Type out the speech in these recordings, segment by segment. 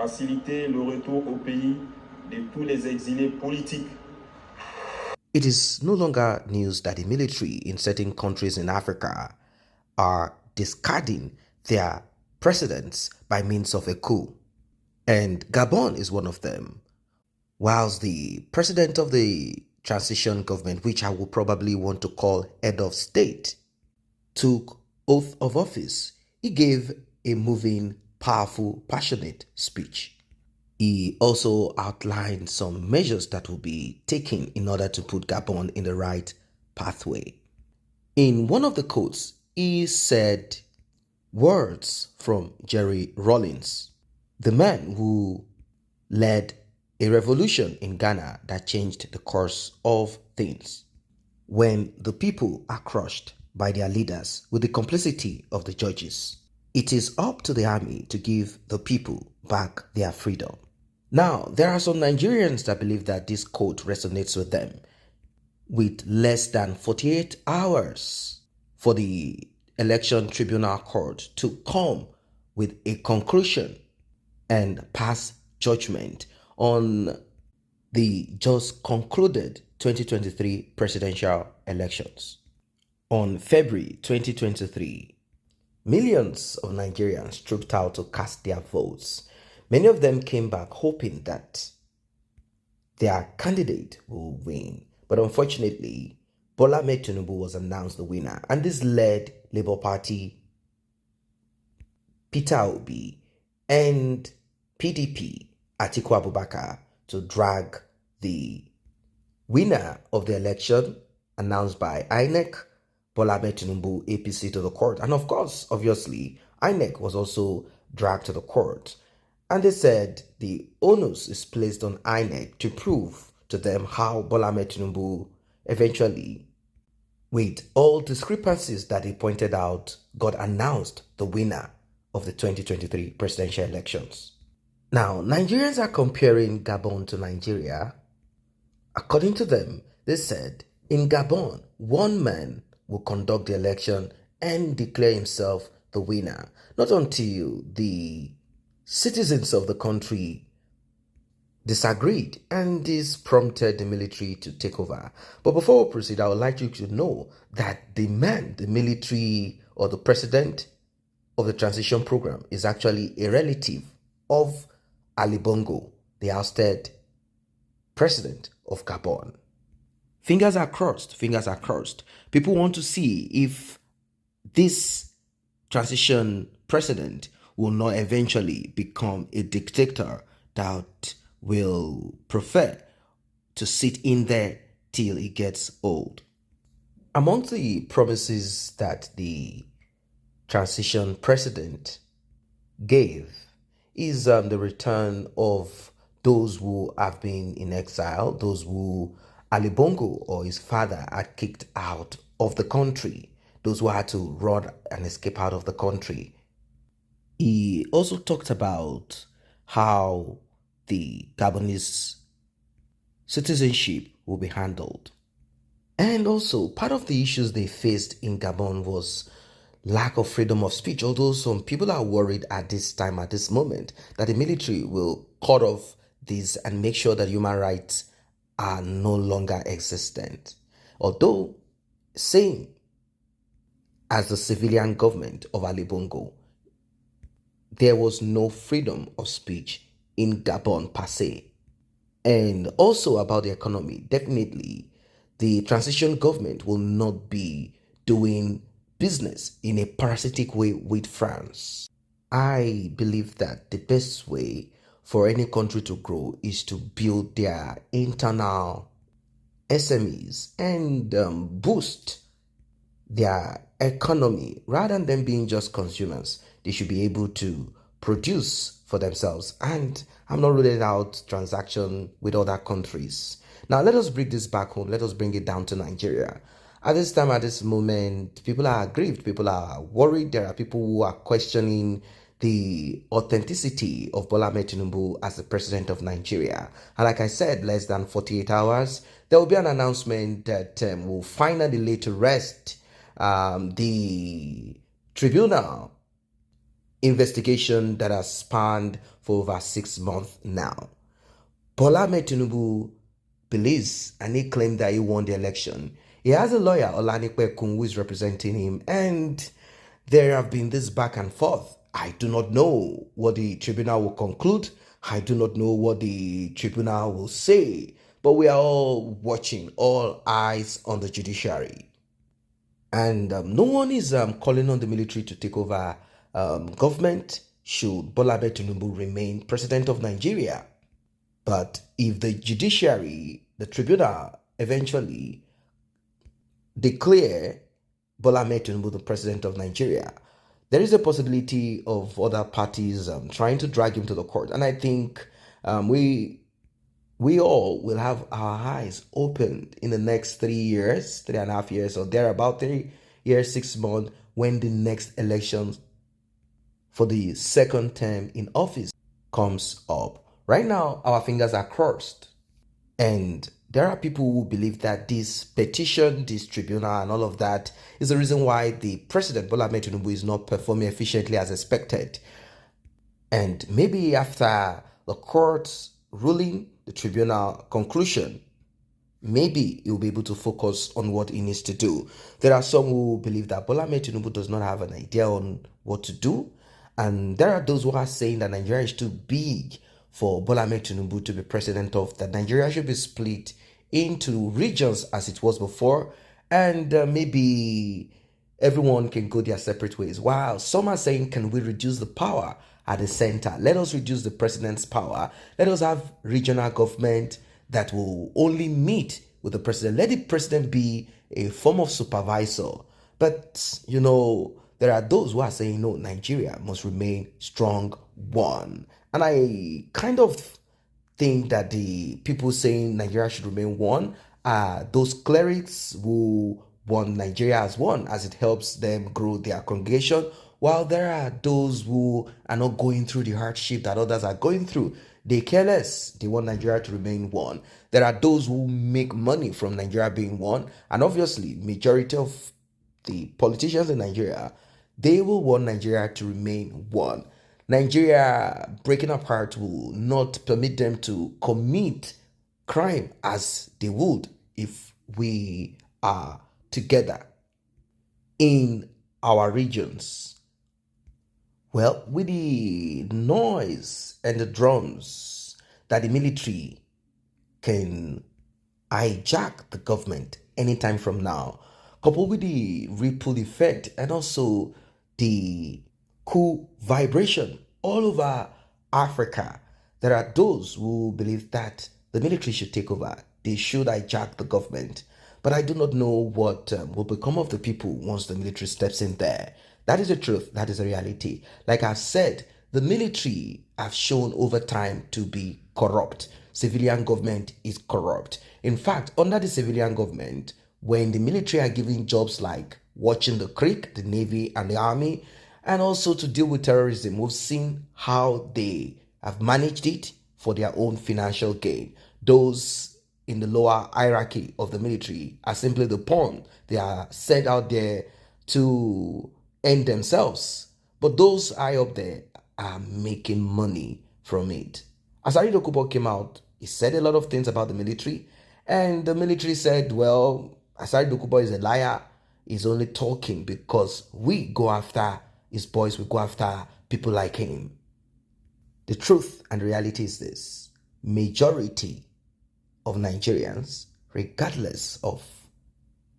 faciliter le retour au pays de tous les exilés politiques. It is no longer news that the military in certain countries in Africa are discarding their presidents by means of a coup. And Gabon is one of them. Whilst the president of the transition government, which I will probably want to call head of state, took oath of office, he gave a moving, powerful, passionate speech. He also outlined some measures that will be taken in order to put Gabon in the right pathway. In one of the quotes, he said words from Jerry Rawlings, the man who led a revolution in Ghana that changed the course of things. When the people are crushed by their leaders with the complicity of the judges, it is up to the army to give the people back their freedom. Now, there are some Nigerians that believe that this quote resonates with them. With less than 48 hours for the election tribunal court to come with a conclusion and pass judgment on the just concluded 2023 presidential elections. On February 2023, millions of Nigerians trooped out to cast their votes. Many of them came back hoping that their candidate will win. But unfortunately, Bola Ahmed Tinubu was announced the winner, and this led Labour Party, Peter Obi, and PDP, Atiku Abubakar, to drag the winner of the election, announced by INEC, Bola Ahmed Tinubu, APC, to the court. And of course, obviously, INEC was also dragged to the court. And they said the onus is placed on INEC to prove to them how Bola Ahmed Tinubu eventually, with all discrepancies that he pointed out, got announced the winner of the 2023 presidential elections. Now, Nigerians are comparing Gabon to Nigeria. According to them, they said in Gabon, one man will conduct the election and declare himself the winner, not until the citizens of the country disagreed, and this prompted the military to take over. But before we proceed, I would like you to know that the man, the military or the president of the transition program, is actually a relative of Ali Bongo, the ousted president of Gabon. Fingers are crossed, fingers are crossed. People want to see if this transition president will not eventually become a dictator that will prefer to sit in there till he gets old. Among the promises that the transition president gave is the return of those who have been in exile, those who Ali Bongo or his father had kicked out of the country, those who had to run and escape out of the country. He also talked about how the Gabonese citizenship will be handled. And also, part of the issues they faced in Gabon was lack of freedom of speech, although some people are worried at this time, at this moment, that the military will cut off this and make sure that human rights are no longer existent. Although, same as the civilian government of Ali Bongo, there was no freedom of speech in Gabon per se. And also about the economy, definitely the transition government will not be doing business in a parasitic way with France. I believe that the best way for any country to grow is to build their internal SMEs and boost their economy rather than them being just consumers. They should be able to produce for themselves, and I'm not ruling out transaction with other countries. Now let us bring this back home. Let us bring it down to Nigeria. At this time, at this moment, people are aggrieved, people are worried. There are people who are questioning the authenticity of Bola Ahmed Tinubu as the president of Nigeria. And like I said, less than 48 hours, there will be an announcement that will finally lay to rest the tribunal investigation that has spanned for over 6 months now. Bola Ahmed Tinubu believes and he claimed that he won the election. He has a lawyer, Olanipekun, who is representing him, and there have been this back and forth. I do not know what the tribunal will conclude. I do not know what the tribunal will say, but we are all watching, all eyes on the judiciary. And no one is calling on the military to take over government should Bola Ahmed Tinubu remain president of Nigeria. But if the judiciary, the tribunal, eventually declare Bola Ahmed Tinubu the president of Nigeria, there is a possibility of other parties trying to drag him to the court. And I think we all will have our eyes opened in the next 3 years, 3.5 years, or thereabout, 3 years, 6 months, when the next election for the second term in office comes up. Right now, our fingers are crossed. And there are people who believe that this petition, this tribunal, and all of that is the reason why the president, Bola Ahmed Tinubu, is not performing efficiently as expected. And maybe after the court's ruling, the tribunal conclusion, maybe he'll be able to focus on what he needs to do. There are some who believe that Bola Ahmed Tinubu does not have an idea on what to do. And there are those who are saying that Nigeria is too big for Bola Ahmed Tinubu to be president of, that Nigeria should be split into regions as it was before, and maybe everyone can go their separate ways. While some are saying, can we reduce the power at the center? Let us reduce the president's power. Let us have regional government that will only meet with the president. Let the president be a form of supervisor. But, you know, there are those who are saying, no, Nigeria must remain strong one. And I kind of think that the people saying Nigeria should remain one are those clerics who want Nigeria as one, as it helps them grow their congregation, while there are those who are not going through the hardship that others are going through. They care less. They want Nigeria to remain one. There are those who make money from Nigeria being one, and obviously majority of the politicians in Nigeria, they will want Nigeria to remain one. Nigeria breaking apart will not permit them to commit crime as they would if we are together in our regions. Well, with the noise and the drums that the military can hijack the government anytime from now, coupled with the ripple effect and also the cool vibration all over Africa, there are those who believe that the military should take over. They should hijack the government. But I do not know what will become of the people once the military steps in there. That is the truth. That is the reality. Like I've said, the military have shown over time to be corrupt. Civilian government is corrupt. In fact, under the civilian government, when the military are given jobs like watching the creek, the navy and the army, and also to deal with terrorism, we've seen how they have managed it for their own financial gain. Those in the lower hierarchy of the military are simply the pawn. They are sent out there to end themselves. But those high up there are making money from it. Asari Dokubo came out, he said a lot of things about the military, and the military said, well, Asari Dokubo is a liar. He's only talking because we go after his boys, we go after people like him. The truth and reality is this: majority of Nigerians, regardless of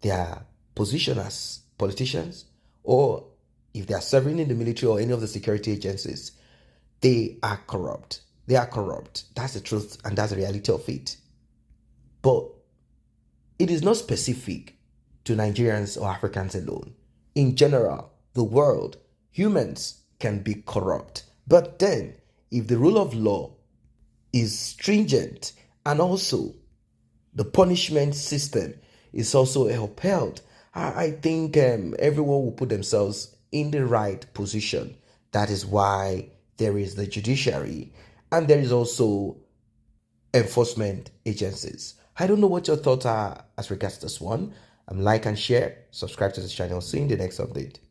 their position as politicians or if they are serving in the military or any of the security agencies, they are corrupt. They are corrupt. That's the truth and that's the reality of it. But it is not specific to Nigerians or Africans alone. In general, the world, humans can be corrupt. But then, if the rule of law is stringent and also the punishment system is also upheld, I think everyone will put themselves in the right position. That is why there is the judiciary and there is also enforcement agencies. I don't know what your thoughts are as regards this one. Like and share, subscribe to this channel. See you in the next update.